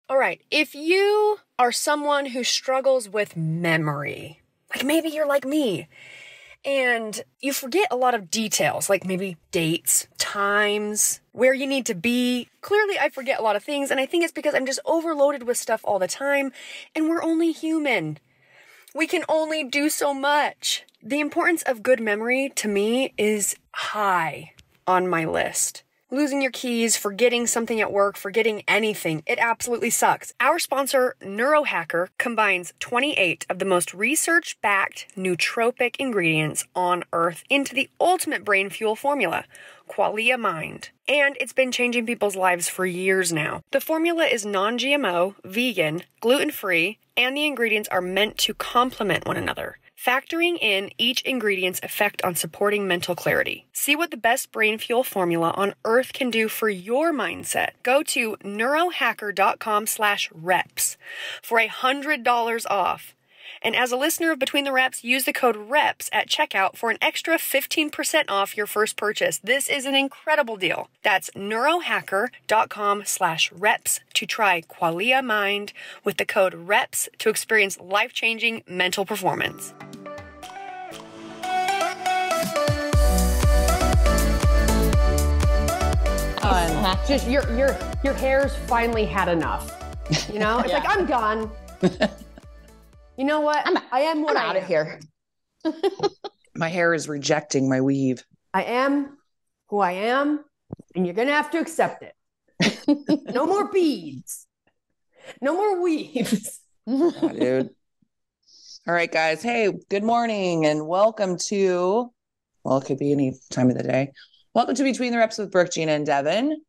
All right. If you are someone who struggles with memory, like maybe you're like me, and you forget a lot of details, like maybe dates, times, where you need to be. Clearly, I forget a lot of things, and I think it's because I'm just overloaded with stuff all the time, and we're only human. We can only do so much. The importance of good memory, to me, is high on my list. Losing your keys, forgetting something at work, forgetting anything, it absolutely sucks. Our sponsor, Neurohacker, combines 28 of the most research-backed nootropic ingredients on Earth into the ultimate brain fuel formula, Qualia Mind. And it's been changing people's lives for years now. The formula is non-GMO, vegan, gluten-free, and the ingredients are meant to complement one another, factoring in each ingredient's effect on supporting mental clarity. See what the best brain fuel formula on Earth can do for your mindset. Go to neurohacker.com/reps for $100 off. And as a listener of Between the Reps, use the code REPS at checkout for an extra 15% off your first purchase. This is an incredible deal. That's neurohacker.com/reps to try Qualia Mind with the code REPS to experience life-changing mental performance. Just your hair's finally had enough. You know, it's like, I'm done. You know what? I am what I'm out of here. My hair is rejecting my weave. I am who I am, and you're going to have to accept it. No more beads. No more weaves. Yeah, dude. All right, guys. Hey, good morning and welcome to, well, it could be any time of the day. Welcome to Between the Reps with Brooke, Jeanna, and Devin.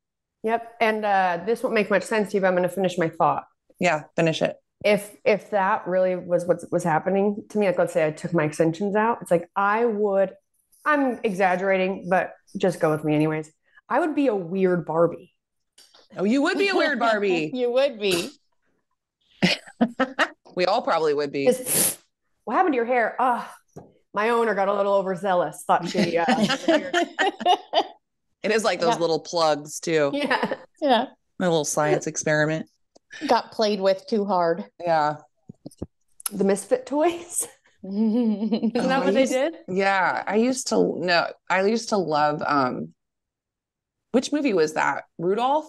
Yep. And this won't make much sense to you, but I'm going to finish my thought. Yeah, finish it. If that really was what was happening to me, like let's say I took my extensions out, it's like I'm exaggerating, but just go with me anyways. I would be a weird Barbie. Oh, you would be a weird Barbie. You would be. We all probably would be. What happened to your hair? My owner got a little overzealous. Thought she It is like those little plugs too. Yeah. Yeah. A little science experiment. Got played with too hard. Yeah. The Misfit toys. Isn't that what they did? Yeah. I used to love, which movie was that? Rudolph?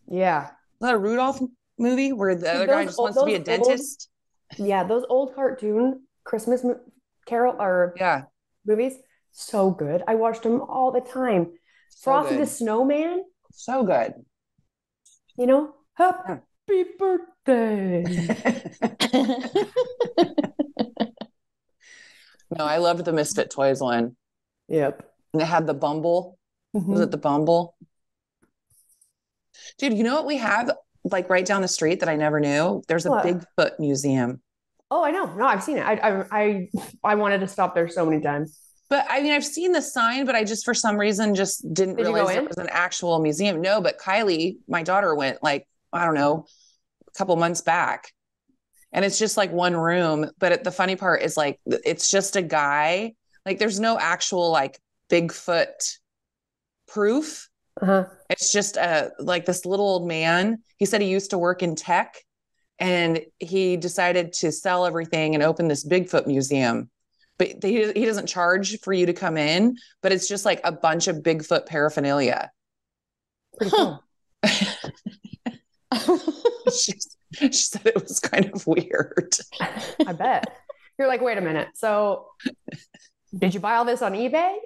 Yeah. Is that a Rudolph movie where the other guy just wants to be a dentist? Those old cartoon Christmas Carol or movies. So good. I watched them all the time. Frosty the Snowman. So good. You know? Happy birthday. No, I loved the Misfit Toys one. Yep. And it had the Bumble. Mm-hmm. Was it the Bumble? Dude, you know what we have like right down the street that I never knew? There's a Bigfoot museum. Oh, I know. No, I've seen it. I wanted to stop there so many times. But I mean, I've seen the sign, but I just, for some reason, just didn't realize it was an actual museum. No, but Kylie, my daughter, went like, I don't know, a couple months back. And it's just like one room. But the funny part is like, it's just a guy. Like there's no actual like Bigfoot proof. Uh-huh. It's just like this little old man. He said he used to work in tech and he decided to sell everything and open this Bigfoot museum. But he doesn't charge for you to come in, but it's just like a bunch of Bigfoot paraphernalia. Pretty cool. She said it was kind of weird. I bet. You're like, wait a minute. So did you buy all this on eBay?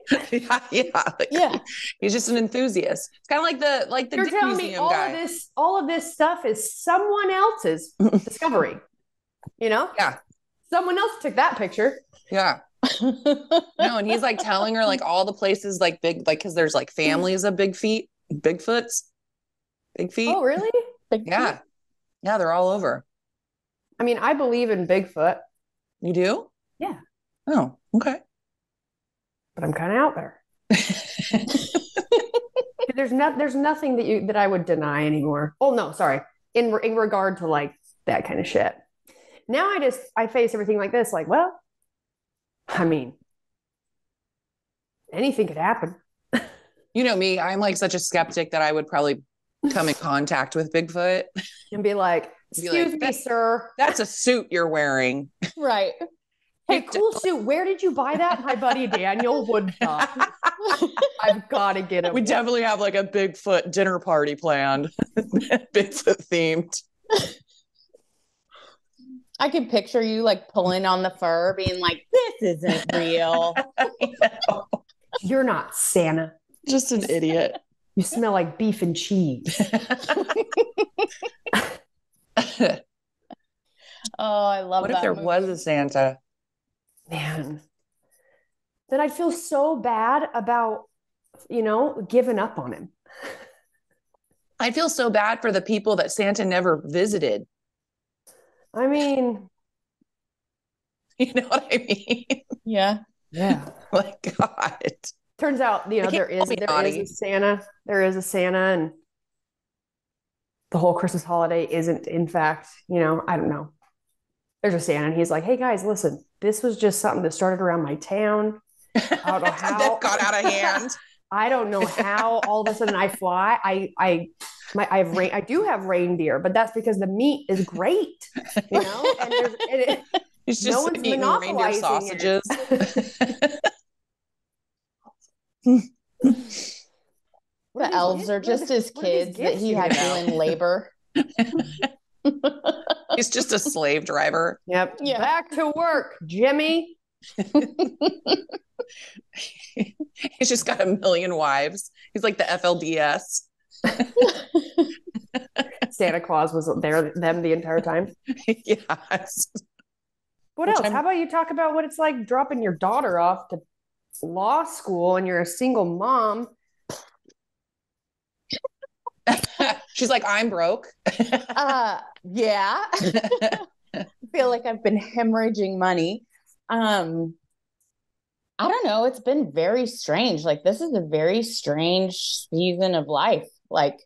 Yeah. He's just an enthusiast. It's kind of like the You're Dick telling Museum me guy. all of this stuff is someone else's discovery. You know? Yeah. Someone else took that picture. Yeah. No, and he's like telling her like all the places like big, like because there's like families of big feet, Bigfoots, big feet. Oh, really? Yeah. Yeah, they're all over. I mean, I believe in Bigfoot. You do? Yeah. Oh, okay. But I'm kind of out there. There's nothing that I would deny anymore. Oh no, sorry. In regard to like that kind of shit. Now I face everything like this, like, well, I mean, anything could happen. You know me, I'm like such a skeptic that I would probably come in contact with Bigfoot and be like, excuse me, sir. That's a suit you're wearing. Right. Hey, cool suit. Where did you buy that? My buddy Daniel Woodcock. I've got to get him. We definitely have like a Bigfoot dinner party planned. Bigfoot themed. I can picture you like pulling on the fur, being like, this isn't real. You're not Santa. Just an idiot. You smell like beef and cheese. Oh, I love that. What if there was a Santa? Man. Then I'd feel so bad about, giving up on him. I feel so bad for the people that Santa never visited. I mean, you know what I mean? Yeah. Yeah. My God. Turns out, there is a Santa. There is a Santa, and the whole Christmas holiday isn't, in fact, I don't know. There's a Santa, and he's like, hey guys, listen, this was just something that started around my town. I don't know how that got out of hand. I don't know how all of a sudden I fly. I do have reindeer, but that's because the meat is great, and it's just no one's monopolizing sausages. The elves are just his kids that he had doing labor. He's just a slave driver. Yep. Yeah. Back to work, Jimmy. He's just got a million wives. He's like the FLDS. Santa Claus was them the entire time. Yes. What else? How about you talk about what it's like dropping your daughter off to law school and you're a single mom? She's like, I'm broke. Yeah. I feel like I've been hemorrhaging money. I don't know. It's been very strange. Like, this is a very strange season of life. Like,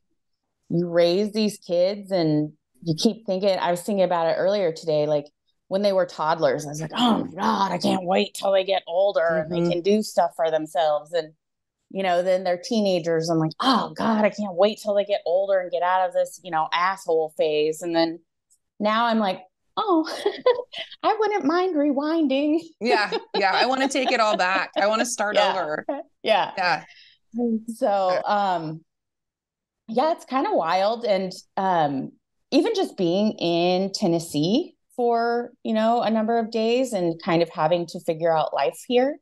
you raise these kids and you keep thinking, I was thinking about it earlier today, like when they were toddlers, I was like, oh my God, I can't wait till they get older and they can do stuff for themselves. And, then they're teenagers. I'm like, oh God, I can't wait till they get older and get out of this, asshole phase. And then now I'm like, oh, I wouldn't mind rewinding. Yeah. I want to take it all back. I want to start over. Yeah. So, it's kind of wild. And even just being in Tennessee for, a number of days and kind of having to figure out life here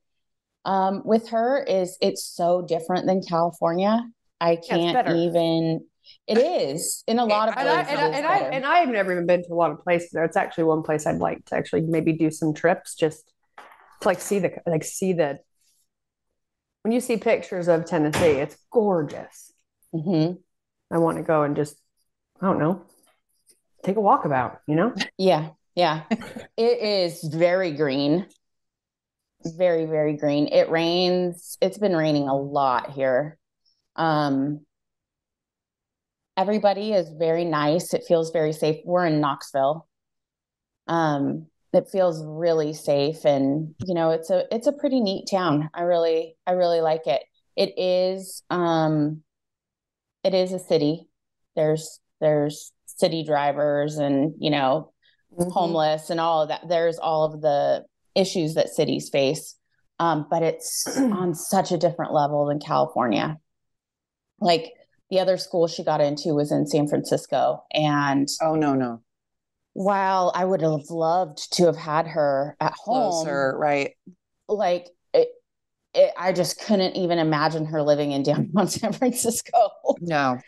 with her it's so different than California. I can't even. It is in a lot of places. And I've never even been to a lot of places there. It's actually one place I'd like to actually maybe do some trips just to see the when you see pictures of Tennessee, it's gorgeous. Mm-hmm. I want to go and just, I don't know, take a walkabout, Yeah. It is very green. Very, very green. It rains. It's been raining a lot here. Everybody is very nice. It feels very safe. We're in Knoxville. It feels really safe, and it's a pretty neat town. I really like it. It is a city. There's city drivers and homeless and all of that. There's all of the issues that cities face, but it's on such a different level than California. Like, the other school she got into was in San Francisco. And oh, no. While I would have loved to have had her at Closer, home, right? Like I just couldn't even imagine her living in downtown San Francisco. No,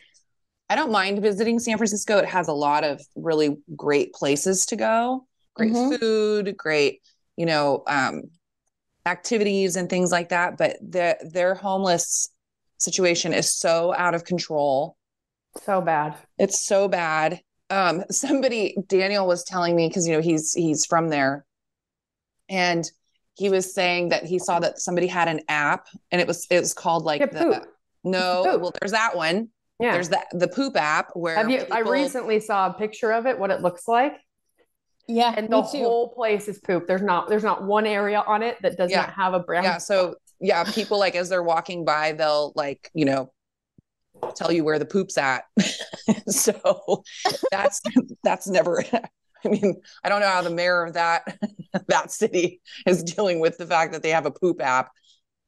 I don't mind visiting San Francisco. It has a lot of really great places to go, great food, great, activities and things like that. But their homeless situation is so out of control. So bad. It's so bad. Daniel was telling me, because he's from there, and he was saying that he saw that somebody had an app, and it was called like Poop. Well, there's that one. Yeah, there's the poop app where I recently saw a picture of it, what it looks like. Yeah, and the whole place is poop. There's not one area on it that does not have a brown. Yeah, so people, like, as they're walking by, they'll, like, tell you where the poop's at. So that's never, I mean, I don't know how the mayor of that city is dealing with the fact that they have a poop app,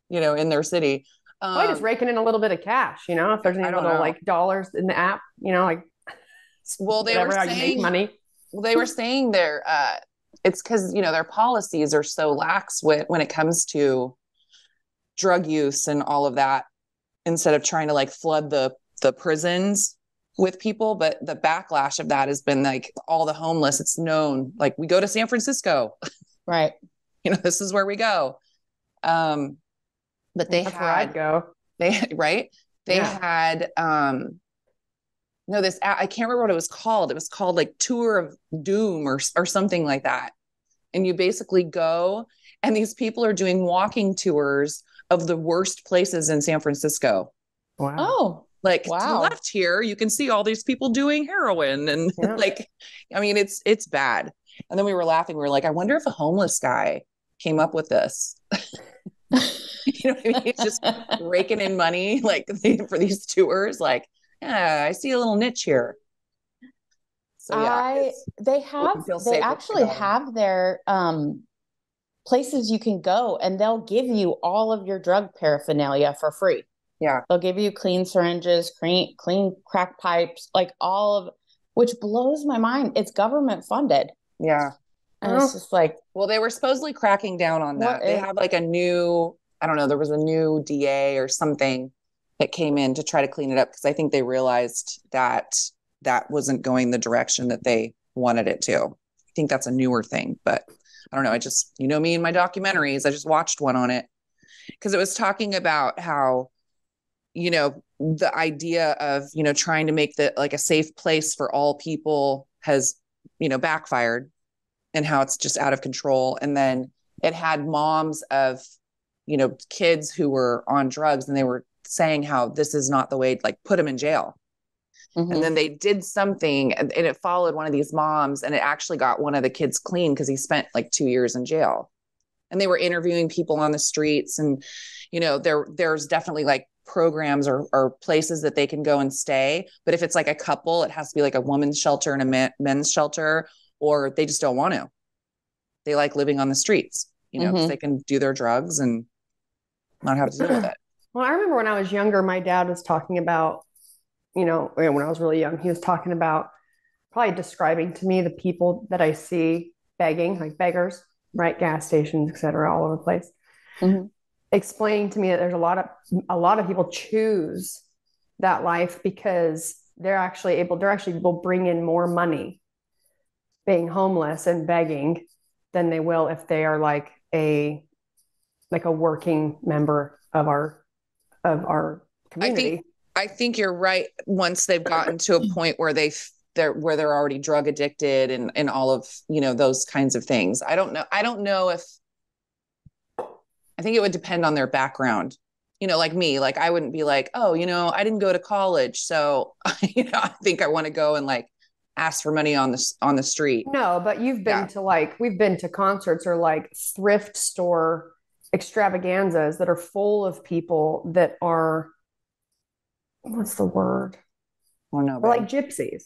in their city. Probably just raking in a little bit of cash, if there's any little like dollars in the app, like, well, they were saying, how you make money. Well, they were saying it's because, their policies are so lax when it comes to drug use and all of that, instead of trying to like flood the prisons with people. But the backlash of that has been like all the homeless. It's known, like we go to San Francisco, right? This is where we go. But that's where I'd go. They had this I can't remember what it was called. It was called like Tour of Doom or something like that. And you basically go, and these people are doing walking tours of the worst places in San Francisco. Wow. Oh, like to the left here, you can see all these people doing heroin and like, I mean, it's bad. And then we were laughing. We were like, I wonder if a homeless guy came up with this. You know what I mean? He's just raking in money like for these tours. Like, yeah, I see a little niche here. So yeah, they actually have their places you can go, and they'll give you all of your drug paraphernalia for free. Yeah. They'll give you clean syringes, clean crack pipes, like which blows my mind. It's government funded. Yeah. And it's just like, well, they were supposedly cracking down on that. They have like I don't know, there was a new DA or something that came in to try to clean it up, because I think they realized that wasn't going the direction that they wanted it to. I think that's a newer thing, but I don't know. I just, me and my documentaries, I just watched one on it because it was talking about how, the idea of, trying to make like a safe place for all people has, backfired, and how it's just out of control. And then it had moms of, kids who were on drugs, and they were saying how this is not the way, like put them in jail. Mm-hmm. And then they did something, and it followed one of these moms, and it actually got one of the kids clean because he spent like 2 years in jail. And they were interviewing people on the streets, and, there's definitely like programs or places that they can go and stay. But if it's like a couple, it has to be like a woman's shelter and a men's shelter, or they just don't want to. They like living on the streets, because they can do their drugs and not have to deal with it. Well, I remember when I was younger, my dad was talking about, when I was really young, he was talking about probably describing to me the people that I see begging, like beggars, right? Gas stations, et cetera, all over the place. Mm-hmm. Explaining to me that there's a lot of people choose that life because they're actually able bring in more money being homeless and begging than they will if they are like a working member of our community. I think you're right. Once they've gotten to a point where they're already drug addicted and all of, those kinds of things. I don't know if, I think it would depend on their background, like me, like I wouldn't be like, oh, I didn't go to college. So, I think I want to go and like ask for money on the street. No, but you've been to we've been to concerts or like thrift store extravaganzas that are full of people that are, what's the word? Oh no, like gypsies.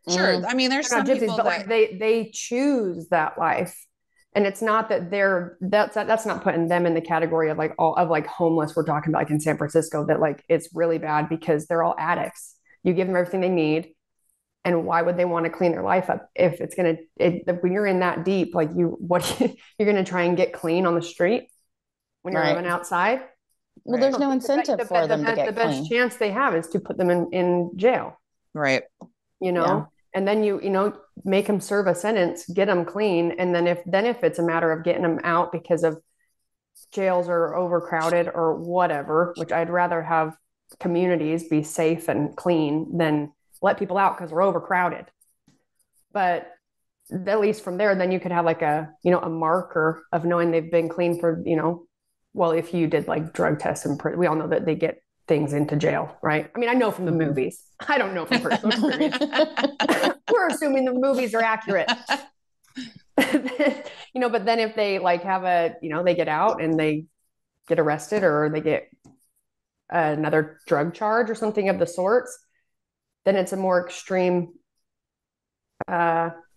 Sure. I mean, there's some gypsies, people but like they choose that life. And it's not that that's not putting them in the category of like all of like homeless. We're talking about like in San Francisco, that like it's really bad because they're all addicts. You give them everything they need. And why would they want to clean their life up if it's going to, when you're in that deep, like you're going to try and get clean on the street when you're living outside? Well, there's no incentive for them to get the best clean. chance they have is to put them in jail. Right. And then you make them serve a sentence, get them clean. And then if it's a matter of getting them out because of jails are overcrowded or whatever, which I'd rather have communities be safe and clean than let people out because we're overcrowded. But at least from there, then you could have like a marker of knowing they've been clean for, well, if you did like drug tests and we all know that they get things into jail, right? I mean, I know from the movies. I don't know from personal experience. We're assuming the movies are accurate. But then if they like have they get out and they get arrested or they get another drug charge or something of the sorts, then it's a more extreme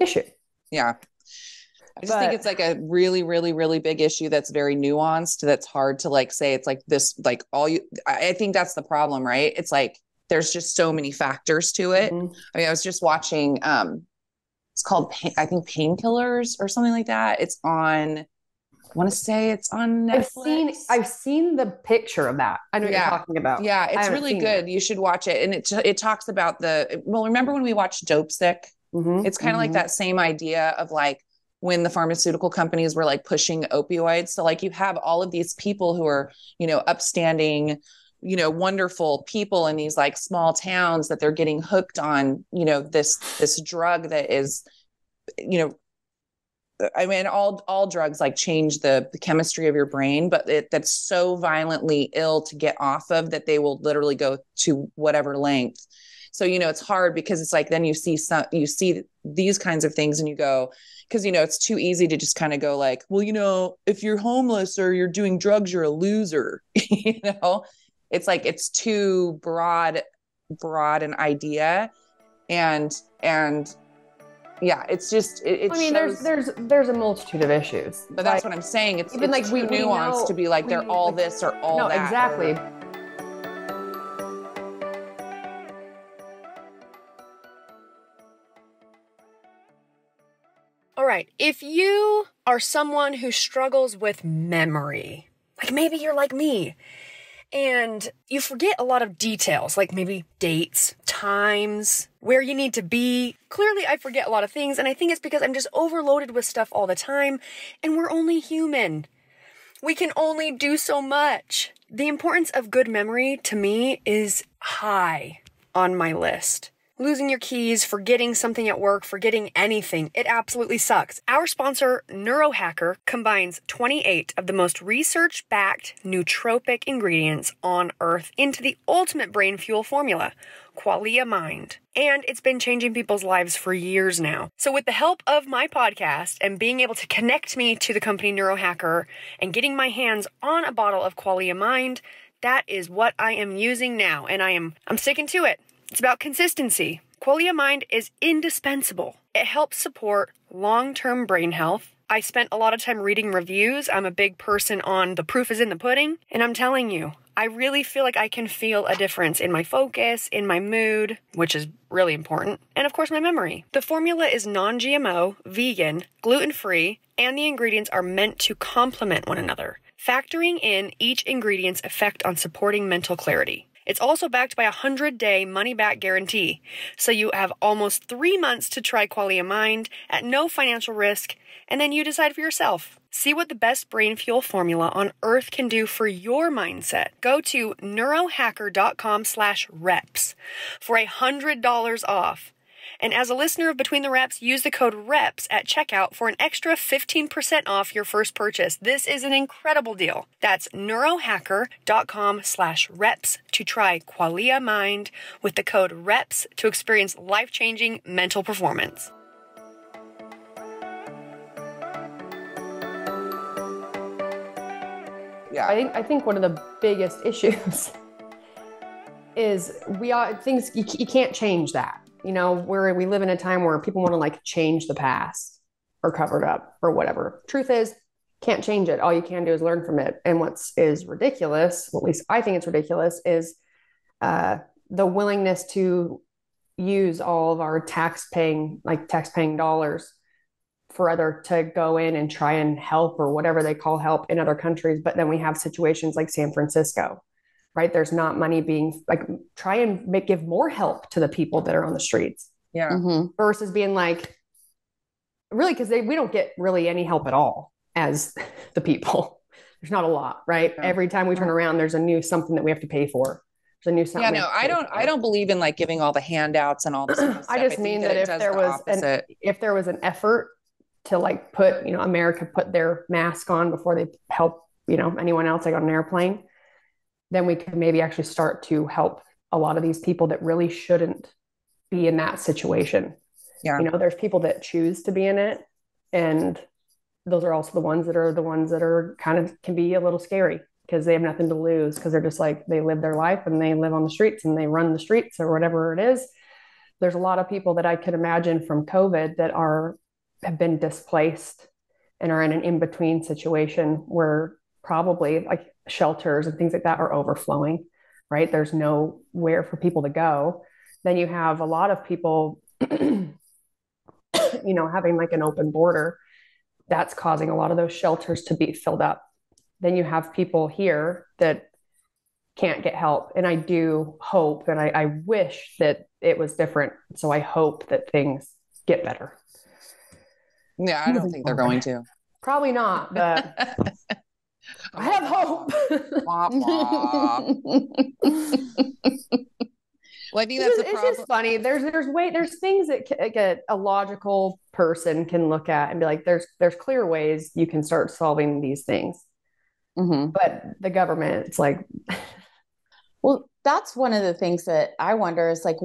issue. Yeah. I just think it's like a really, really, really big issue that's very nuanced. That's hard to like say. It's like this, like I think that's the problem, right? It's like there's just so many factors to it. Mm-hmm. I mean, I was just watching, it's called, I think Painkillers or something like that. It's on, I want to say it's on Netflix. I've seen the picture of that. I know what you're talking about. Yeah, it's really good. You should watch it. And it talks about remember when we watched Dope Sick? Mm-hmm. It's kind of like that same idea of like when the pharmaceutical companies were like pushing opioids. So like you have all of these people who are, upstanding, wonderful people in these like small towns that they're getting hooked on, this drug that is, I mean, all drugs like change the chemistry of your brain, but that's so violently ill to get off of that they will literally go to whatever length. So, it's hard because it's like, then you see these kinds of things and you go, because, it's too easy to just kind of go like, well, if you're homeless or you're doing drugs, you're a loser. It's like, it's too broad an idea. And yeah, it's just, I mean, shows, there's a multitude of issues, but that's what I'm saying. It's even like too nuanced to be like, they're all this or all that. Exactly. All right. If you are someone who struggles with memory, like maybe you're like me, and you forget a lot of details, like maybe dates, times, where you need to be. Clearly, I forget a lot of things, and I think it's because I'm just overloaded with stuff all the time, and we're only human. We can only do so much. The importance of good memory, to me, is high on my list. Losing your keys, forgetting something at work, forgetting anything. It absolutely sucks. Our sponsor, Neurohacker, combines 28 of the most research-backed nootropic ingredients on Earth into the ultimate brain fuel formula, Qualia Mind. And it's been changing people's lives for years now. So with the help of my podcast and being able to connect me to the company Neurohacker and getting my hands on a bottle of Qualia Mind, that is what I am using now. And I'm sticking to it. It's about consistency. Qualia Mind is indispensable. It helps support long-term brain health. I spent a lot of time reading reviews. I'm a big person on the proof is in the pudding. And I'm telling you, I really feel like I can feel a difference in my focus, in my mood, which is really important, and of course my memory. The formula is non-GMO, vegan, gluten-free, and the ingredients are meant to complement one another, factoring in each ingredient's effect on supporting mental clarity. It's also backed by a 100-day money-back guarantee, so you have almost 3 months to try Qualia Mind at no financial risk, and then you decide for yourself. See what the best brain fuel formula on Earth can do for your mindset. Go to neurohacker.com/reps for $100 off. And as a listener of Between the Reps, use the code REPS at checkout for an extra 15% off your first purchase. This is an incredible deal. That's neurohacker.com/reps to try Qualia Mind with the code REPS to experience life-changing mental performance. Yeah, I think one of the biggest issues is you can't change that. Where we live in a time where people want to like change the past or cover it up or whatever. Truth is, can't change it. All you can do is learn from it. And is ridiculous, well, at least I think it's ridiculous, is the willingness to use all of our tax-paying dollars to go in and try and help or whatever they call help in other countries. But then we have situations like San Francisco, right? There's not money being like, try and give more help to the people that are on the streets. Yeah. Mm-hmm. Versus being like, really, because we don't get really any help at all as the people. There's not a lot, right? Yeah. Every time we turn around, there's a new something that we have to pay for. There's a new something. Yeah, no, I don't believe in like giving all the handouts and all this stuff. I just mean that if there was an effort to like put, America put their mask on before they help, anyone else like on an airplane, then we could maybe actually start to help a lot of these people that really shouldn't be in that situation. Yeah. There's people that choose to be in it. And those are also the ones that are kind of can be a little scary. because they have nothing to lose, because they're just like, they live their life and they live on the streets and they run the streets or whatever it is. There's a lot of people that I could imagine from COVID that have been displaced and are in an in-between situation where probably like shelters and things like that are overflowing, right? There's nowhere for people to go. Then you have a lot of people, having like an open border, that's causing a lot of those shelters to be filled up. Then you have people here that can't get help. And I do hope, and I wish that it was different. So I hope that things get better. Yeah, I don't think they're going to. Probably not, but I have hope. Well, I think that's it's just funny. There's things that a logical person can look at and be like, there's clear ways you can start solving these things. Mm-hmm. But the government, it's like, well, that's one of the things that I wonder is like,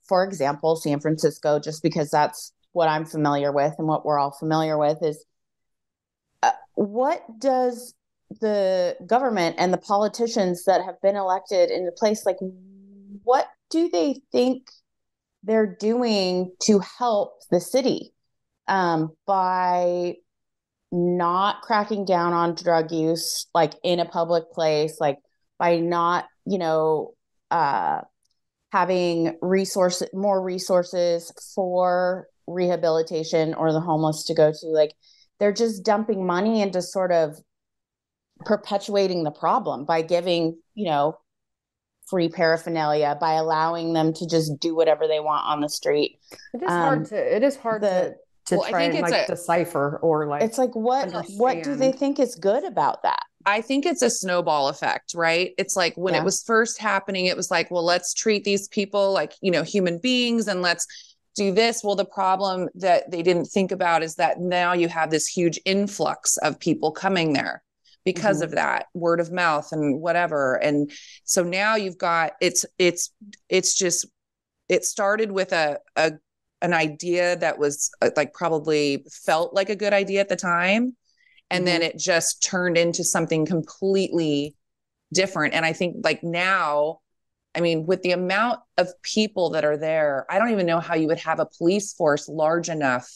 for example, San Francisco, just because that's what I'm familiar with and what we're all familiar with is, what does the government and the politicians that have been elected into place, like, what do they think they're doing to help the city by not cracking down on drug use, like in a public place, like by not, having more resources for rehabilitation or the homeless to go to? Like, they're just dumping money into sort of perpetuating the problem by giving, free paraphernalia, by allowing them to just do whatever they want on the street. It is hard to try and like decipher or like, it's like, what do they think is good about that? I think it's a snowball effect, right? It's like when it was first happening, it was like, well, let's treat these people like, human beings and let's do this. Well, the problem that they didn't think about is that now you have this huge influx of people coming there because of that word of mouth and whatever. And so now you've got, it started with an idea that was like probably felt like a good idea at the time. And then it just turned into something completely different. And I think like now, I mean, with the amount of people that are there, I don't even know how you would have a police force large enough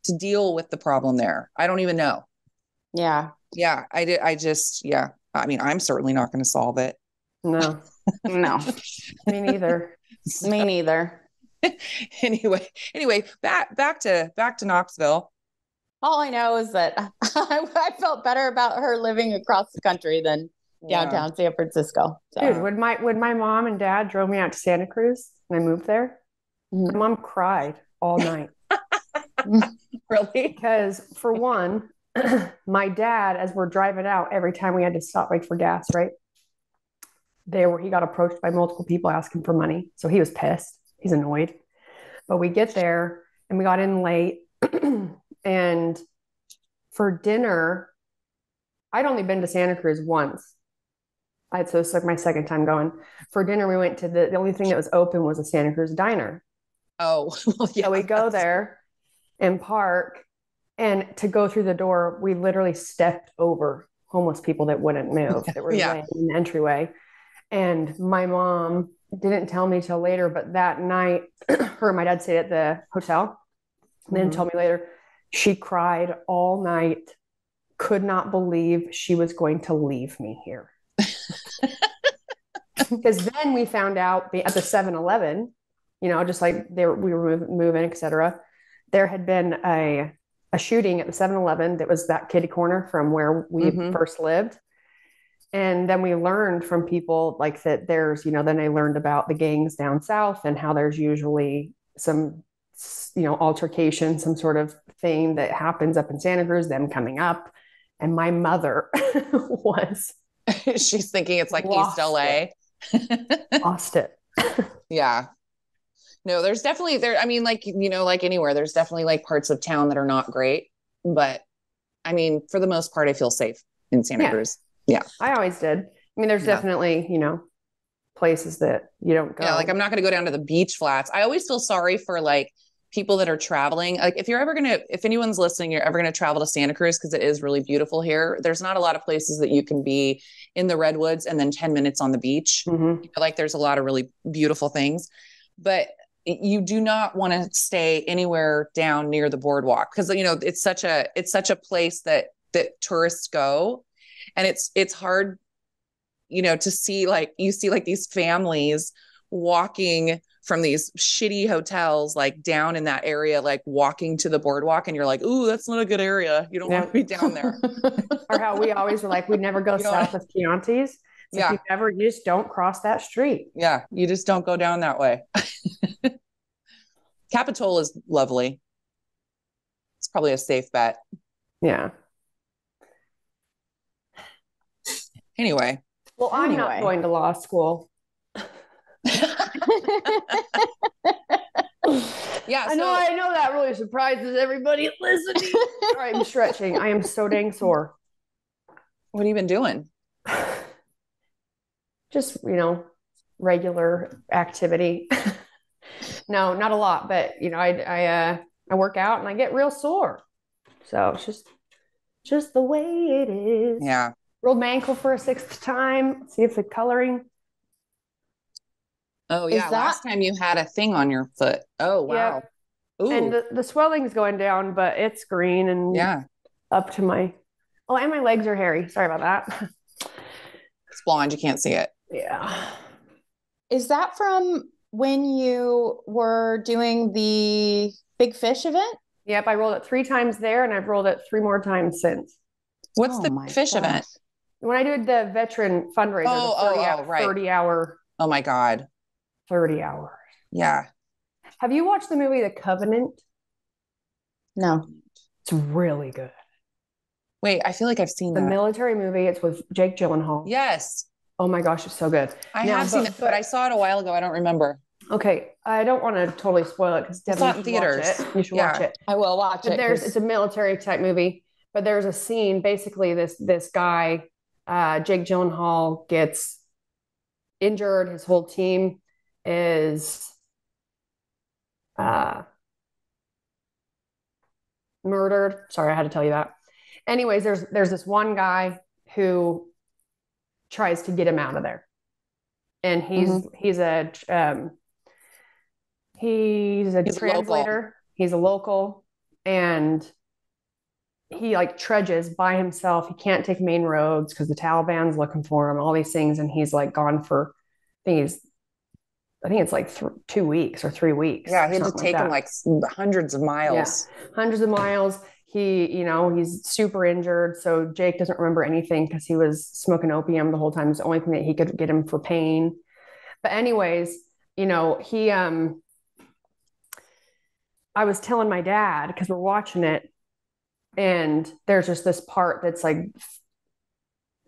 to deal with the problem there. I don't even know. Yeah. Yeah. I mean, I'm certainly not going to solve it. No. Me neither. Me neither. Anyway, back to Knoxville. All I know is that I felt better about her living across the country than downtown San Francisco. So. Dude, when my mom and dad drove me out to Santa Cruz and I moved there, my mom cried all night. Really? Because for one, my dad, as we're driving out, every time we had to stop like for gas, right? He got approached by multiple people asking for money. So he was pissed. He's annoyed. But we get there and we got in late. And for dinner, I'd only been to Santa Cruz once. So it's like my second time going. For dinner, we went to the only thing that was open was a Santa Cruz diner. Oh, well, yeah. So we go there and park. And to go through the door, we literally stepped over homeless people that wouldn't move, that were laying in the entryway. And my mom didn't tell me till later, but that night, her and my dad stayed at the hotel. And then told me later, she cried all night, could not believe she was going to leave me here. Because then we found out at the 7-Eleven, just like we were moving, etc. There had been a shooting at the 7-Eleven that was that kitty corner from where we first lived. And then we learned from people like that there's, then I learned about the gangs down south and how there's usually some, altercation, some sort of thing that happens up in Santa Cruz, them coming up. And my mother was. She's thinking it's like East LA. Lost it. Yeah. No, there's definitely I mean, like, like anywhere, there's definitely like parts of town that are not great. But I mean, for the most part, I feel safe in Santa Cruz. Yeah. I always did. I mean, there's definitely, places that you don't go. Yeah. Like I'm not going to go down to the beach flats. I always feel sorry for like people that are traveling, like if anyone's listening, you're ever going to travel to Santa Cruz, because it is really beautiful here. There's not a lot of places that you can be in the redwoods and then 10 minutes on the beach. Like there's a lot of really beautiful things, but you do not want to stay anywhere down near the boardwalk, because it's such a place that tourists go, and it's hard, to see, like you see like these families walking from these shitty hotels, like down in that area, like walking to the boardwalk, and you're like, ooh, that's not a good area. You don't want to be down there. Or how we always were like, we'd never go south of Chianti's. You just don't cross that street. Yeah. You just don't go down that way. Capitola is lovely. It's probably a safe bet. Yeah. Anyway. Well, I'm not going to law school. Yeah, I know that really surprises everybody listening. All right, I'm stretching. I am so dang sore. What have you been doing? Just, regular activity. No, not a lot, but I work out and I get real sore. So it's just the way it is. Yeah. Rolled my ankle for a 6th time. See if the coloring. Oh yeah. Last time you had a thing on your foot. Oh wow. Yep. And the swelling's going down, but it's green and up to my, and my legs are hairy. Sorry about that. It's blonde. You can't see it. Yeah. Is that from when you were doing the Big Fish event? Yep. I rolled it 3 times there, and I've rolled it 3 more times since. What's the fish event? When I did the veteran fundraiser, 30 hour. Oh my God. 30 hours. Yeah. Have you watched the movie The Covenant? No. It's really good. Wait, I feel like I've seen the military movie. It's with Jake Gyllenhaal. Yes. Oh my gosh, it's so good. I have seen it, but I saw it a while ago. I don't remember. Okay, I don't want to totally spoil it because it's not in theaters. You should watch it. I will watch it. It's a military type movie, but there's a scene. Basically, this guy, Jake Gyllenhaal, gets injured. His whole team is murdered. Sorry, I had to tell you that. Anyways, there's this one guy who tries to get him out of there, and he's a translator. Local. He's a local, and he like trudges by himself. He can't take main roads because the Taliban's looking for him. All these things, and he's like gone for, I think it's like 2 weeks or 3 weeks. Yeah, he had to take him like hundreds of miles. Yeah, hundreds of miles. He's super injured. So Jake doesn't remember anything because he was smoking opium the whole time. It's the only thing that he could get him for pain. But anyways, I was telling my dad, because we're watching it, and there's just this part that's like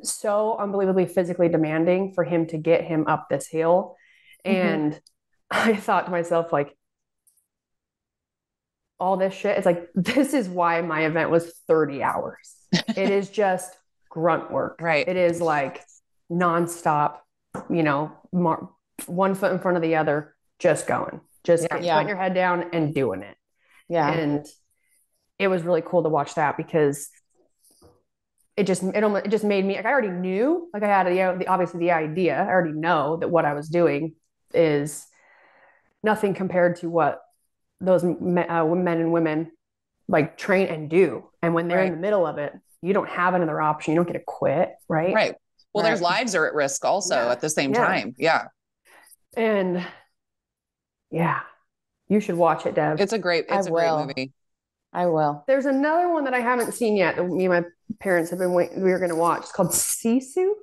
so unbelievably physically demanding for him to get him up this hill. And I thought to myself, like, all this shit, it's like, this is why my event was 30 hours. It is just grunt work. Right. It is like nonstop, one foot in front of the other, just going, putting your head down and doing it. Yeah. And it was really cool to watch that, because it just made me, like, I already knew, like, I had obviously the idea. I already know that what I was doing is nothing compared to what those men and women like train and do. And when they're in the middle of it, you don't have another option. You don't get to quit. Right. Right. Well, their lives are at risk also at the same time. Yeah. And you should watch it, Dev. It's a great movie. I will. There's another one that I haven't seen yet that me and my parents have been waiting. We were going to watch. It's called Sisu.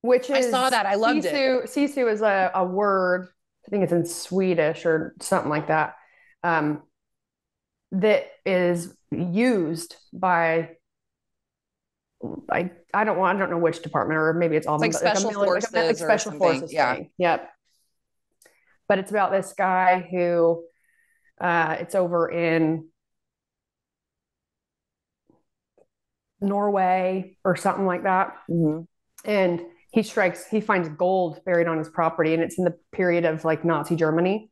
Which is, I saw that. I loved it. Sisu is a word. I think it's in Swedish or something like that. That is used by, I don't know which department, or maybe it's all like special forces, like special forces thing. Yep. But it's about this guy who, it's over in Norway or something like that. And he finds gold buried on his property, and it's in the period of like Nazi Germany.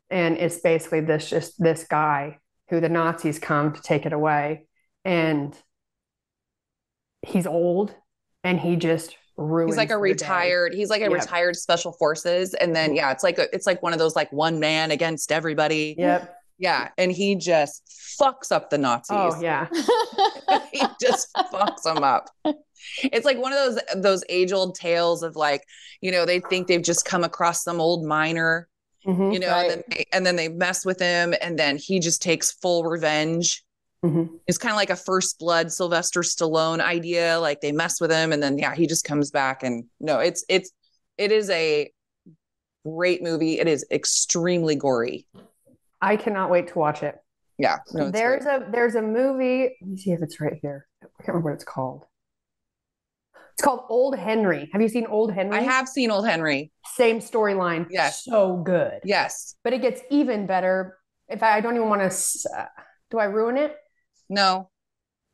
And it's basically this guy who the Nazis come to take it away. And he's old and he just ruins. He's like a retired special forces. And then, it's like one of those like one man against everybody. Yep. Yeah. And he just fucks up the Nazis. Oh yeah. He just fucks them up. It's like one of those age old tales of like, they think they've just come across some old miner, right. and then they mess with him and then he just takes full revenge. It's kind of like a First Blood Sylvester Stallone idea. Like they mess with him and then, he just comes back and it is a great movie. It is extremely gory. I cannot wait to watch it. Yeah. No, there's a movie. Let me see if it's right here. I can't remember what it's called. It's called Old Henry. Have you seen Old Henry? I have seen Old Henry. Same storyline. Yes. So good. Yes. But it gets even better. I don't even want to. Do I ruin it? No.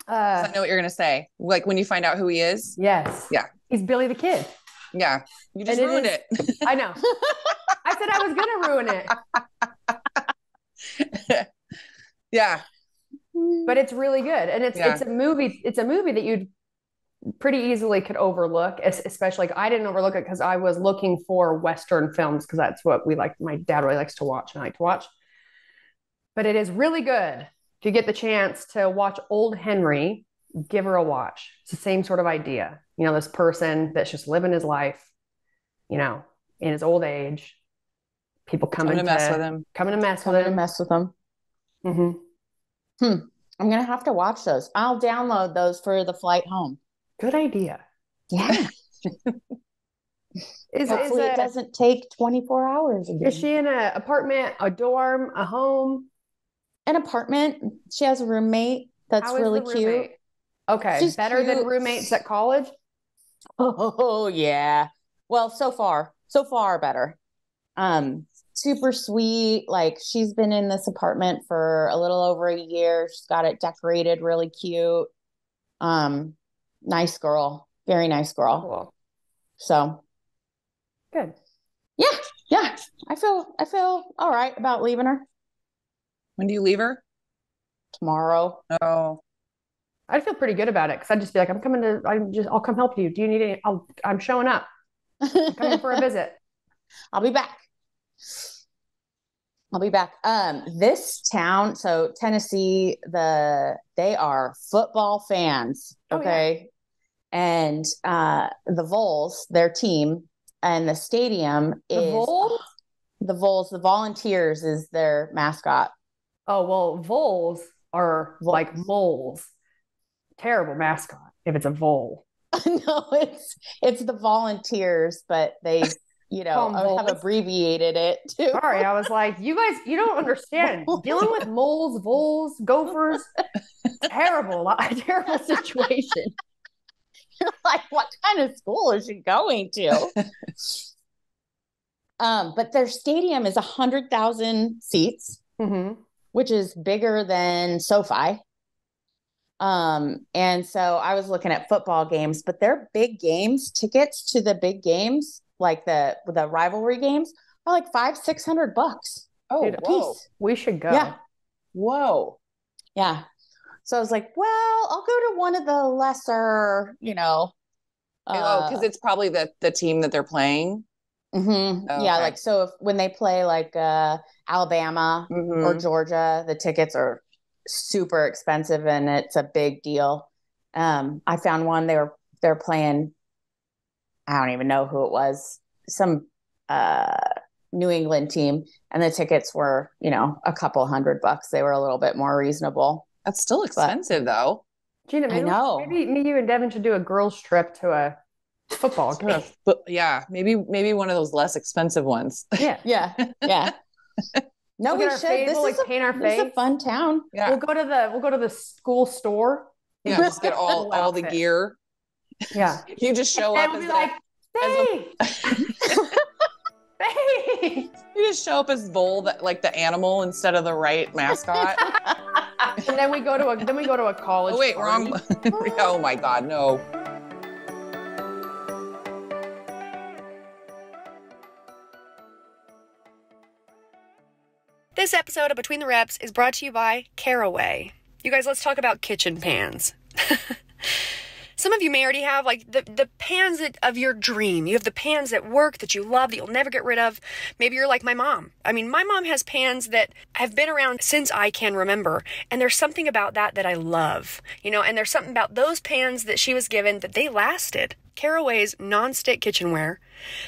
I know what you're going to say. Like when you find out who he is. Yes. Yeah. He's Billy the Kid. Yeah. You just ruined it. I know. I said I was going to ruin it. Yeah. But it's really good. And it's a movie that you'd pretty easily could overlook, especially like I didn't overlook it because I was looking for Western films because that's what we like. My dad really likes to watch and I like to watch. But it is really good. If you get the chance to watch Old Henry, give her a watch. It's the same sort of idea. This person that's just living his life, in his old age, people coming to mess with him. Coming to mess with him. I'm going to have to watch those. I'll download those for the flight home. Good idea. Yeah. Hopefully it doesn't take 24 hours again. Is she in an apartment, a dorm, a home? An apartment. She has a roommate that's really cute. Okay. She's better than roommates at college? Oh, yeah. Well, so far better. Super sweet. Like she's been in this apartment for a little over a year. She's got it decorated really cute. Nice girl. Very nice girl. Cool. So good. Yeah. I feel all right about leaving her. When do you leave her? Tomorrow. Oh. I'd feel pretty good about it because I'd just be like, I'll come help you. Do you need any? I'm showing up. I'm coming for a visit. I'll be back. This town, so Tennessee, they are football fans. Okay. Oh, yeah. And the Vols, their team, and the stadium is the Vols, the Volunteers is their mascot. Oh, well, Vols are like moles. Terrible mascot if it's a vole. No, it's the Volunteers, but they have abbreviated it too. Sorry, I was like, you guys, you don't understand. Dealing with moles, voles, gophers, terrible situation. You're like, what kind of school is she going to? But their stadium is 100,000 seats, which is bigger than SoFi. And so I was looking at football games, but their big games, tickets to the big games, like the rivalry games, are like $500-600. Oh, dude, piece. We should go. Yeah. Whoa. Yeah. So I was like, well, I'll go to one of the lesser, because it's probably the team that they're playing. Mm-hmm. Oh, yeah. Okay. Like, so when they play like Alabama or Georgia, the tickets are super expensive and it's a big deal. I found one, they're playing, I don't even know who it was, some New England team, and the tickets were, a couple $100. They were a little bit more reasonable. That's still expensive though. Gina, I know. Maybe me, you, and Devin should do a girls trip to a football game. But yeah, maybe one of those less expensive ones. Yeah. No, we should. Paint our face. This is a fun town. Yeah. We'll go to the school store. Yeah, just get all the gear. Yeah. You just show up as like, you just show up as Vole, like the animal instead of the right mascot. And then we go to a college. Oh wait, party. wrong. Oh my God, no. episode of Between the Reps is brought to you by Caraway. You guys, let's talk about kitchen pans. Some of you may already have like the pans of your dream. You have the pans that work, that you love, that you'll never get rid of. Maybe you're like my mom. I mean, my mom has pans that have been around since I can remember. And there's something about that I love, and there's something about those pans that she was given that they lasted. Caraway's non-stick kitchenware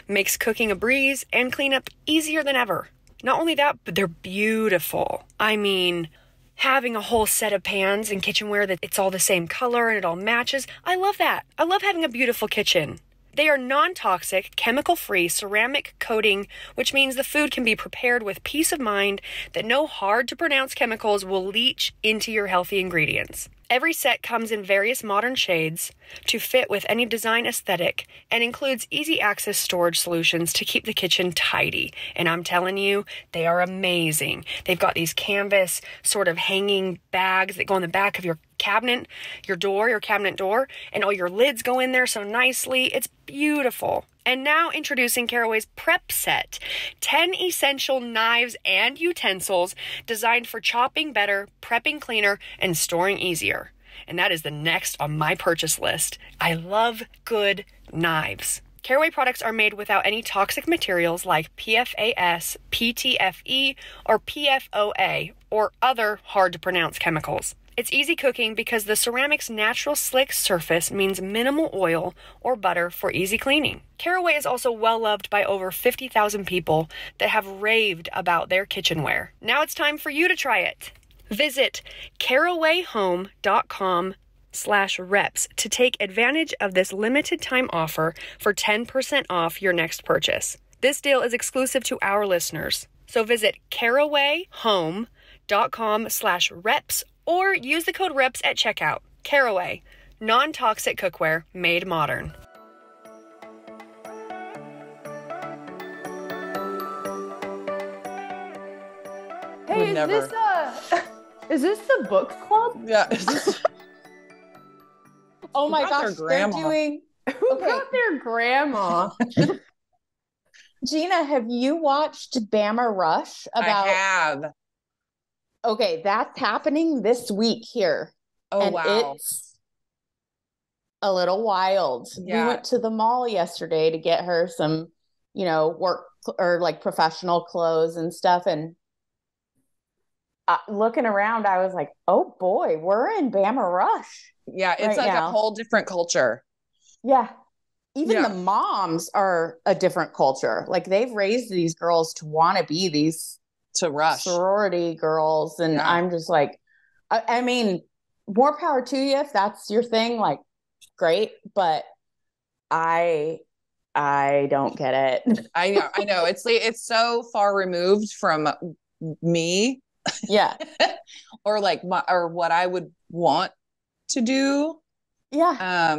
makes cooking a breeze and cleanup easier than ever. Not only that, but they're beautiful. I mean, having a whole set of pans and kitchenware that it's all the same color and it all matches. I love that. I love having a beautiful kitchen. They are non-toxic, chemical-free ceramic coating, which means the food can be prepared with peace of mind that no hard-to-pronounce chemicals will leach into your healthy ingredients. Every set comes in various modern shades to fit with any design aesthetic and includes easy access storage solutions to keep the kitchen tidy. And I'm telling you, they are amazing. They've got these canvas sort of hanging bags that go on the back of your cabinet, your cabinet door, and all your lids go in there so nicely. It's beautiful. And now introducing Caraway's Prep Set, 10 essential knives and utensils designed for chopping better, prepping cleaner, and storing easier. And that is the next on my purchase list. I love good knives. Caraway products are made without any toxic materials like PFAS, PTFE, or PFOA, or other hard-to-pronounce chemicals. It's easy cooking because the ceramic's natural slick surface means minimal oil or butter for easy cleaning. Caraway is also well loved by over 50,000 people that have raved about their kitchenware. Now it's time for you to try it. Visit carawayhome.com/reps to take advantage of this limited time offer for 10% off your next purchase. This deal is exclusive to our listeners. So visit carawayhome.com/reps or use the code REPS at checkout. Caraway, non-toxic cookware made modern. Hey, is this the book club? Yeah. Oh my gosh, they're doing... Who got their grandma? Jeanna, have you watched Bama Rush? I have. Okay, that's happening this week here. Oh, and wow. It's a little wild. Yeah. We went to the mall yesterday to get her some, work or like professional clothes and stuff. And looking around, I was like, oh boy, we're in Bama Rush. Yeah, it's like a whole different culture. Yeah. Even the moms are a different culture. Like they've raised these girls to want to be these sorority girls. And I'm just like, I mean, more power to you if that's your thing, like great. But I don't get it. I know. It's so far removed from me. Yeah. or like or what I would want to do. Yeah.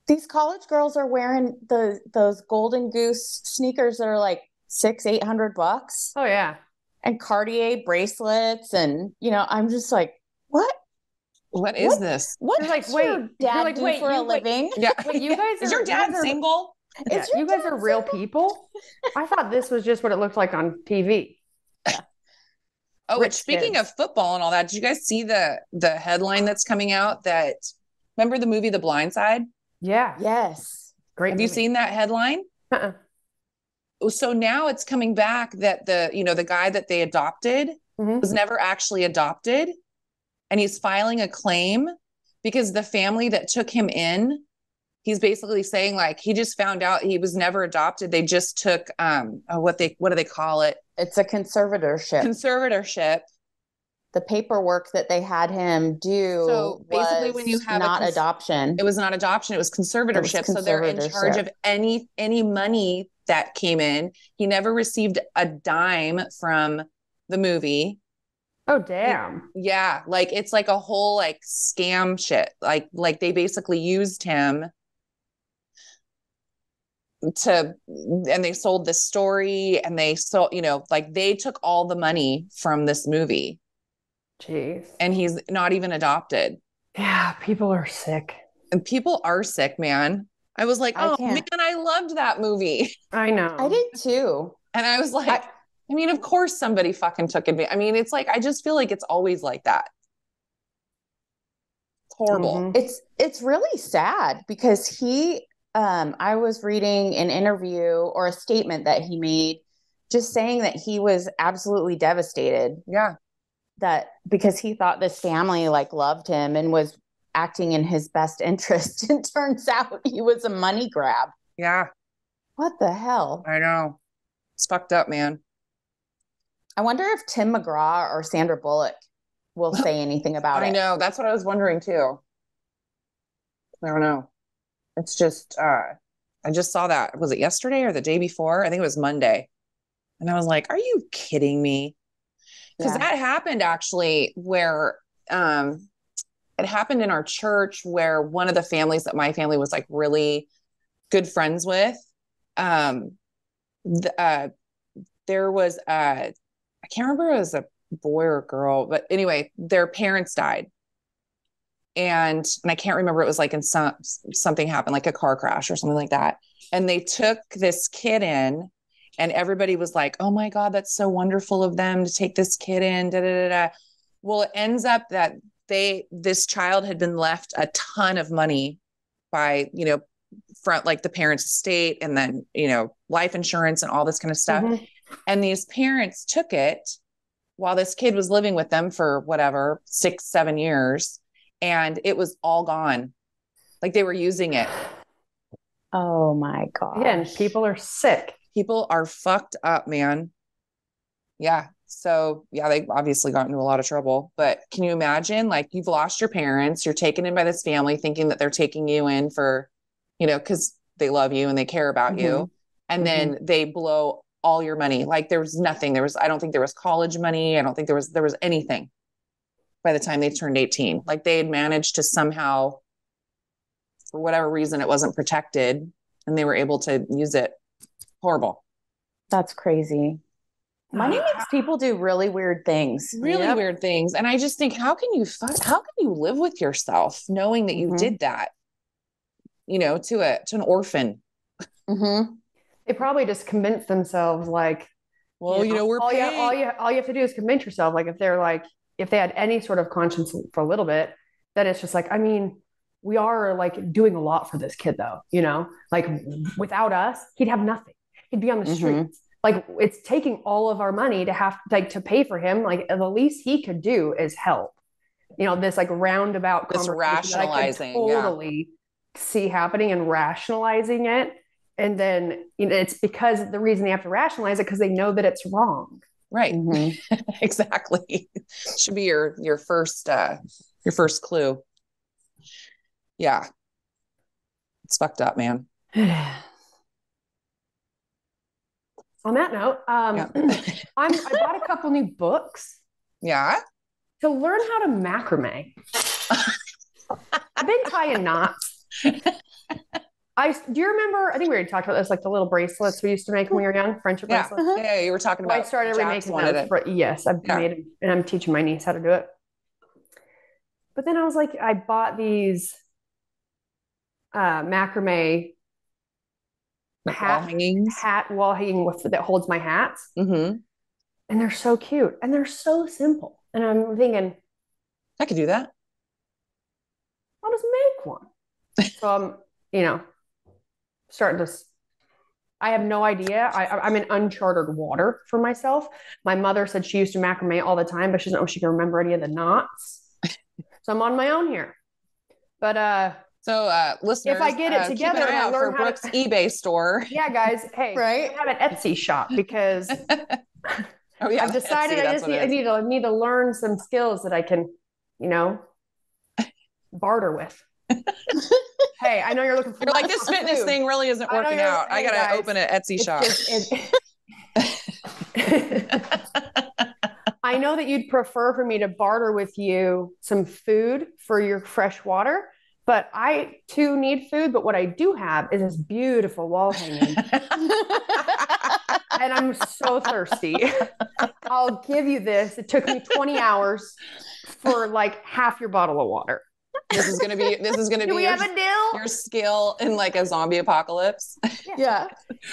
These college girls are wearing those Golden Goose sneakers that are like $600-800. Oh yeah. And Cartier bracelets, and I'm just like, what is this? What does your dad do for a living? Yeah. Wait, you guys is your dad single? Yeah. You guys are real people? I thought this was just what it looked like on TV. Yeah. Oh, and speaking of football and all that, did you guys see the headline that's coming out that, remember the movie The Blind Side? Yeah. Yes. Great. Have you seen that headline? Uh-uh. So now it's coming back that the guy that they adopted was never actually adopted, and he's filing a claim because the family that took him in, he's basically saying like he just found out he was never adopted. They just took what do they call it? It's a conservatorship. The paperwork that they had him do. So basically, when you have not adoption, it was not adoption. It was conservatorship. So they're in charge of any money that came in. He never received a dime from the movie. Oh, damn. Yeah. Like it's like a whole like scam shit. Like they basically used him and they sold this story, and they sold, like they took all the money from this movie. Jeez. And he's not even adopted. Yeah. People are sick. And people are sick, man. I was like, man, I loved that movie. I know. I did too. And I was like, I mean, of course somebody fucking took advantage. I mean, it's like, I just feel like it's always like that. It's horrible. Mm-hmm. It's really sad because I was reading an interview or a statement that he made just saying that he was absolutely devastated. Yeah. That because he thought this family like loved him and was acting in his best interest. And turns out he was a money grab. Yeah. What the hell? I know. It's fucked up, man. I wonder if Tim McGraw or Sandra Bullock will say anything about it. I know. That's what I was wondering too. I don't know. It's just, I just saw that. Was it yesterday or the day before? I think it was Monday. And I was like, are you kidding me? Because that happened actually where, it happened in our church where one of the families that my family was like really good friends with, there was I can't remember if it was a boy or a girl, but anyway, their parents died. And I can't remember, it was like in something happened, like a car crash or something like that. And they took this kid in and everybody was like, oh my God, that's so wonderful of them to take this kid in. Da, da, da, da. Well, it ends up that this child had been left a ton of money by, front, like the parents' estate and then, life insurance and all this kind of stuff. Mm-hmm. And these parents took it while this kid was living with them for whatever, 6-7 years. And it was all gone. Like they were using it. Oh my God. Again, people are sick. People are fucked up, man. Yeah. So yeah, they obviously got into a lot of trouble, but can you imagine, like, you've lost your parents, you're taken in by this family thinking that they're taking you in for, cause they love you and they care about mm-hmm. you. And mm-hmm. then they blow all your money. Like there was nothing. I don't think there was college money. I don't think there was anything by the time they turned 18. Like they had managed to somehow, for whatever reason, it wasn't protected and they were able to use it. Horrible. That's crazy. Money makes people do really weird things. Really weird things. And I just think, how can you live with yourself knowing that you mm-hmm. did that, to an orphan? Mm-hmm. They probably just convince themselves like, well, we're all you have to do is convince yourself. Like if they had any sort of conscience for a little bit, then it's just like, I mean, we are like doing a lot for this kid though, like without us, he'd have nothing. He'd be on the streets. Mm-hmm. Like it's taking all of our money to have to pay for him. Like the least he could do is help. This like roundabout this rationalizing, that I could totally see happening and rationalizing it. And then it's because the reason they have to rationalize it because they know that it's wrong. Right. Mm-hmm. Exactly. Should be your first clue. Yeah. It's fucked up, man. On that note, I bought a couple new books. Yeah. To learn how to macrame. I've been tying knots. Do you remember, I think we already talked about this, like the little bracelets we used to make when we were young, friendship bracelets. Yeah, you were talking about. I started remaking those. Yes, I've made them, and I'm teaching my niece how to do it. But then I was like, I bought these macrame wall hanging that holds my hats. Mm-hmm. And they're so cute and they're so simple. And I'm thinking, I could do that. I'll just make one. So I'm, starting to, I have no idea. I'm in uncharted water for myself. My mother said she used to macrame all the time, but she doesn't know if she can remember any of the knots. So I'm on my own here. But, so, listeners, if I get it together, keep an eye out for Brooke's eBay store. Yeah, guys. Hey, right? I have an Etsy shop because I've decided Etsy, I need to learn some skills that I can, barter with. Hey, I know you're looking for. You're like, this fitness thing really isn't working out. I gotta open an Etsy shop. I know that you'd prefer for me to barter with you some food for your fresh water. But I too need food. But what I do have is this beautiful wall hanging. And I'm so thirsty. I'll give you this. It took me 20 hours for like half your bottle of water. This is gonna be Do we have a deal? Your skill in like a zombie apocalypse. Yeah.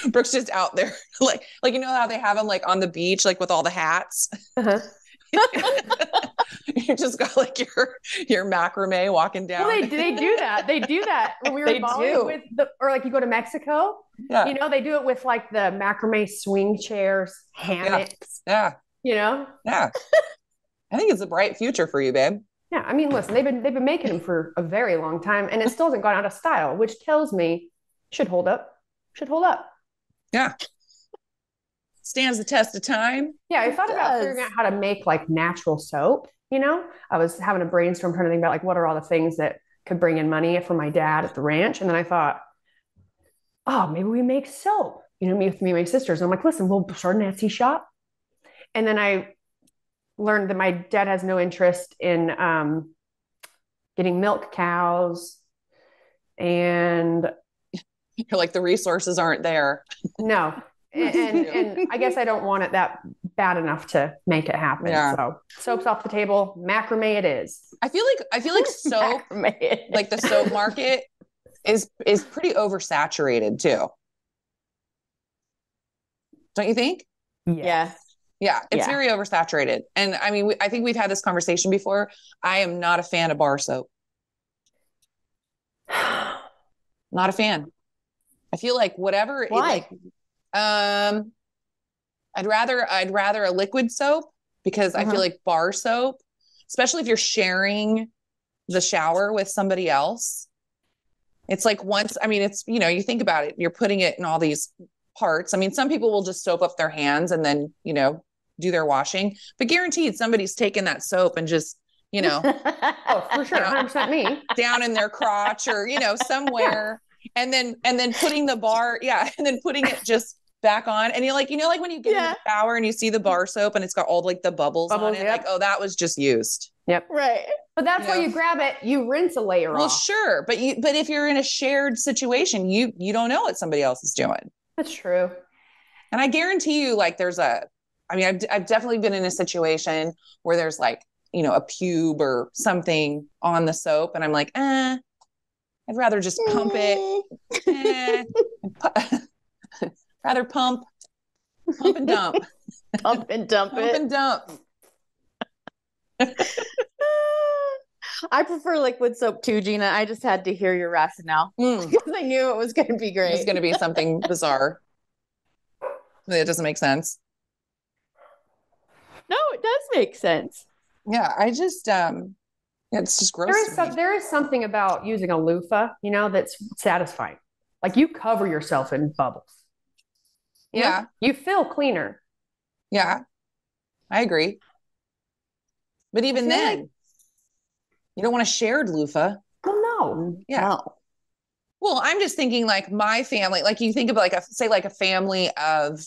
Brooke's just out there, like you know how they have them like on the beach, like with all the hats. Uh-huh. You just got like your macrame walking down. Well, they do that. They do that when we were in Bali with or like you go to Mexico. Yeah. You know, they do it with like the macrame swing chairs, hammocks. Yeah. You know? Yeah. I think it's a bright future for you, babe. Yeah. I mean, listen, they've been making them for a very long time and it still hasn't gone out of style, which tells me should hold up. Should hold up. Yeah. Stands the test of time. Yeah. I thought about figuring out how to make like natural soap. You know, I was having a brainstorm trying to think about like what are all the things that could bring in money for my dad at the ranch. And then I thought, oh, maybe we make soap, you know, me and my sisters. And I'm like, listen, we'll start an Etsy shop. And then I learned that my dad has no interest in getting milk cows. And you're like, the resources aren't there. No. And I guess I don't want it that bad enough to make it happen. Yeah. So soap's off the table. Macrame it is. I feel like soap, like the soap market is pretty oversaturated too. Don't you think? Yeah. Yeah. It's very oversaturated. And I mean, I think we've had this conversation before. I am not a fan of bar soap. Not a fan. I feel like whatever. Why? I'd rather a liquid soap because I feel like bar soap, especially if you're sharing the shower with somebody else, it's like it's, you know, you think about it, you're putting it in all these parts. I mean, some people will just soap up their hands and then, you know, do their washing, but guaranteed somebody's taken that soap and just, you know, oh, for sure. 100% me down in their crotch or, you know, somewhere. And then putting the bar. Yeah. And then putting it just back on. And you're like, you know, like when you get in the shower and you see the bar soap and it's got all like the bubbles on it, like, oh, that was just used. Yep. Right. But that's why you grab it, you rinse a layer off. Well, sure. But if you're in a shared situation, you don't know what somebody else is doing. That's true. And I guarantee you, like I've definitely been in a situation where there's like, you know, a pube or something on the soap. And I'm like, I'd rather just pump it. Rather pump and dump. Pump and dump Pump and dump. I prefer liquid soap too, Jeanna. I just had to hear your rationale because I knew it was going to be great. It's going to be something bizarre. It doesn't make sense. No, it does make sense. Yeah, I just it's just gross. There is something about using a loofah, you know, that's satisfying. Like you cover yourself in bubbles. Yeah. You feel cleaner. Yeah. I agree. But even then, you don't want a shared loofah. Well, no. Yeah. No. Well, I'm just thinking like my family, like you think of like a family of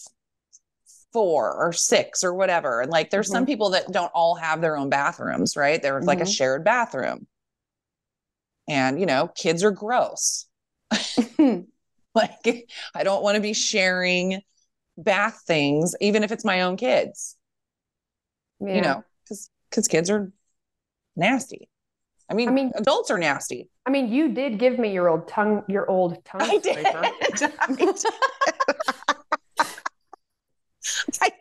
4 or 6 or whatever. And like, there's some people that don't all have their own bathrooms, right? There's like a shared bathroom and, you know, kids are gross. Like, I don't want to be sharing bath things, even if it's my own kids, you know, because kids are nasty. I mean, adults are nasty. I mean, you did give me your old tongue I did. I did.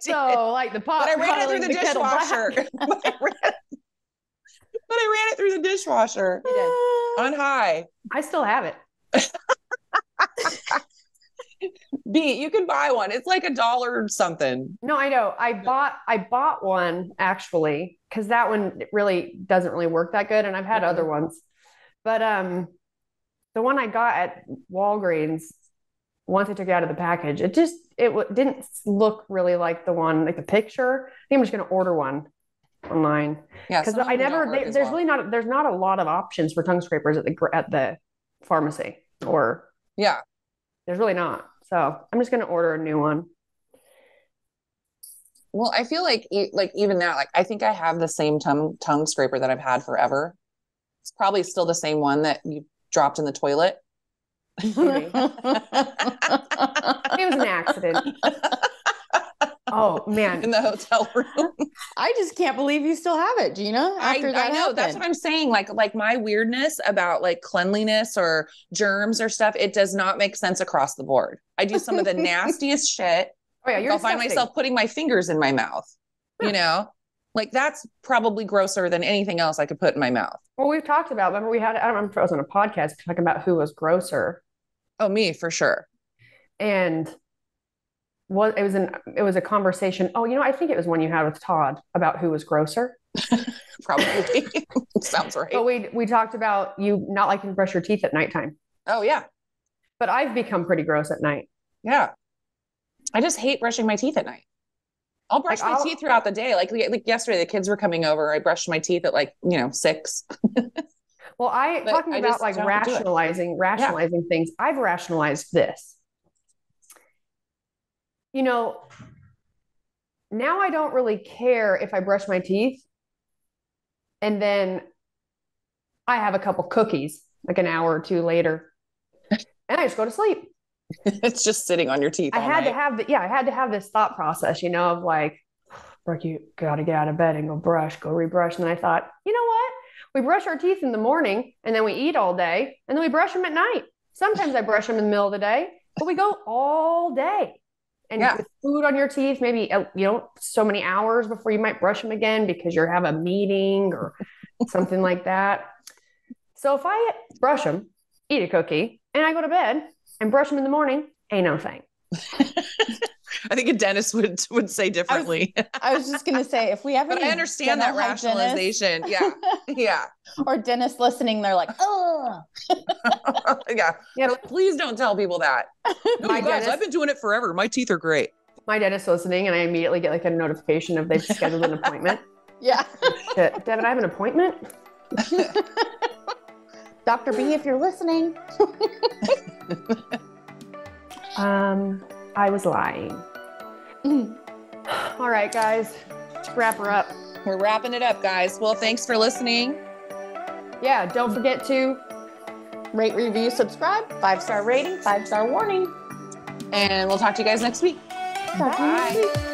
So like the pot, but I ran it through the dishwasher. But I ran it through the dishwasher on high. I still have it. B, you can buy one. It's like $1 or something. No, I know. I bought one actually because that one really doesn't really work that good, and I've had other ones. But the one I got at Walgreens, once I took it out of the package, it didn't look really like the one, like the picture. I think I'm just going to order one online. Yeah, because there's not a lot of options for tongue scrapers at the pharmacy, or there's really not. So I'm just going to order a new one. Well, I feel like even now, like I think I have the same tongue scraper that I've had forever. It's probably still the same one that you dropped in the toilet. It was an accident. Oh man. In the hotel room. I just can't believe you still have it, Jeanna. After that I know. happened. That's what I'm saying. Like my weirdness about like cleanliness or germs or stuff, it does not make sense across the board. I do some of the nastiest shit. Oh yeah, I'll find myself putting my fingers in my mouth, you know? Like that's probably grosser than anything else I could put in my mouth. Well, we've talked about, remember we had, I don't remember if it was on a podcast talking about who was grosser. Oh, me for sure. And it was a conversation. Oh, I think it was one you had with Todd about who was grosser. Probably. Sounds right. But we talked about you not liking to brush your teeth at nighttime. Oh yeah. But I've become pretty gross at night. Yeah. I just hate brushing my teeth at night. I'll brush my teeth throughout the day. Like yesterday, the kids were coming over. I brushed my teeth at 6. Well, talking about like rationalizing things. I've rationalized this. Now I don't really care if I brush my teeth and then I have a couple cookies like an hour or two later and I just go to sleep. It's just sitting on your teeth. I had to have this thought process, of like, Brooke, you got to get out of bed and go rebrush. And then I thought, you know what? We brush our teeth in the morning and then we eat all day and then we brush them at night. Sometimes I brush them in the middle of the day, but we go all day. And with food on your teeth, maybe, so many hours before you might brush them again because you have a meeting or something like that. So if I brush them, eat a cookie, and I go to bed and brush them in the morning, ain't no thing. I think a dentist would say differently. I was just going to say, if we have, but I understand that rationalization. Yeah, yeah. Or dentists listening, they're like, oh, yeah. Please don't tell people that. No, guys, I've been doing it forever. My teeth are great. My dentist listening, and I immediately get like a notification of they've scheduled an appointment. Yeah. Shit, Devin, I have an appointment. Dr. B, if you're listening. I was lying. All right, guys, wrap her up. We're wrapping it up, guys. Well, thanks for listening. Yeah, don't forget to rate, review, subscribe, 5-star rating, 5-star warning. And we'll talk to you guys next week. Talk to you next week.